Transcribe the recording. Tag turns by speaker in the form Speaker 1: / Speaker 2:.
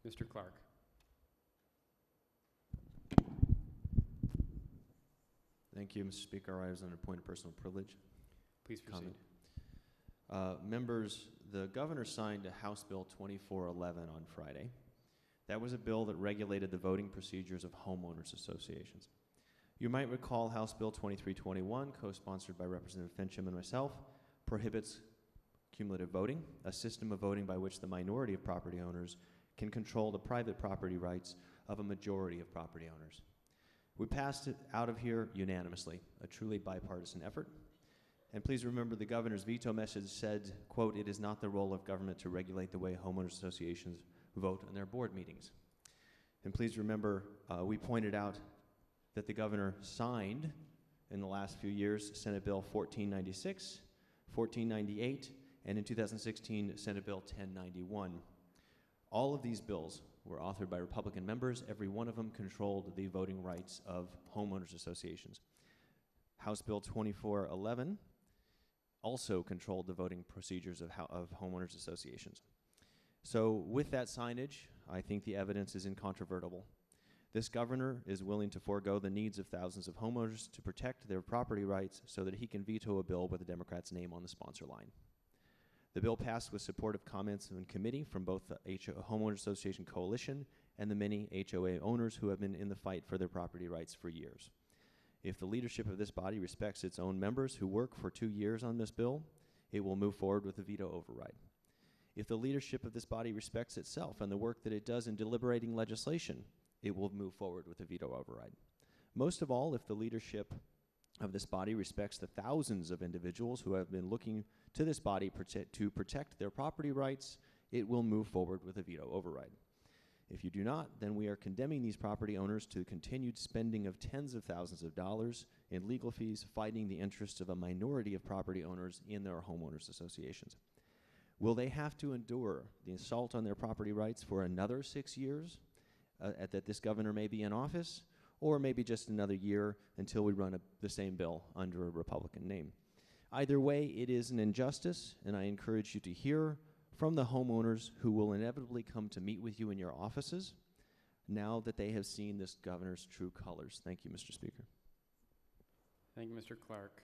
Speaker 1: Mr. Clark.
Speaker 2: Thank you, Mr. Speaker. I was under point of personal privilege.
Speaker 1: Please proceed.
Speaker 2: Members, the governor signed House Bill 2411 on Friday. That was a bill that regulated the voting procedures of homeowners associations. You might recall House Bill 2321, co-sponsored by Representative Fincham and myself, prohibits cumulative voting, a system of voting by which the minority of property owners can control the private property rights of a majority of property owners. We passed it out of here unanimously, a truly bipartisan effort. And please remember the governor's veto message said, quote, "It is not the role of government to regulate the way homeowners associations vote on their board meetings." And please remember, we pointed out that the governor signed in the last few years Senate Bill 1496, 1498, and in 2016, Senate Bill 1091. All of these bills were authored by Republican members. Every one of them controlled the voting rights of homeowners associations. House Bill 2411 also controlled the voting procedures of homeowners associations. So with that signage, I think the evidence is incontrovertible. This governor is willing to forego the needs of thousands of homeowners to protect their property rights so that he can veto a bill with the Democrats' name on the sponsor line. The bill passed with supportive comments in committee from both the Homeowners Association Coalition and the many HOA owners who have been in the fight for their property rights for years. If the leadership of this body respects its own members who work for 2 years on this bill, it will move forward with a veto override. If the leadership of this body respects itself and the work that it does in deliberating legislation, it will move forward with a veto override. Most of all, if the leadership of this body respects the thousands of individuals who have been looking to this body to protect their property rights, it will move forward with a veto override. If you do not, then we are condemning these property owners to continued spending of tens of thousands of dollars in legal fees fighting the interests of a minority of property owners in their homeowners associations. Will they have to endure the assault on their property rights for another 6 years that this governor may be in office, or maybe just another year until we run the same bill under a Republican name? Either way, it is an injustice, and I encourage you to hear from the homeowners who will inevitably come to meet with you in your offices now that they have seen this governor's true colors. Thank you, Mr. Speaker.
Speaker 1: Thank you, Mr. Clark.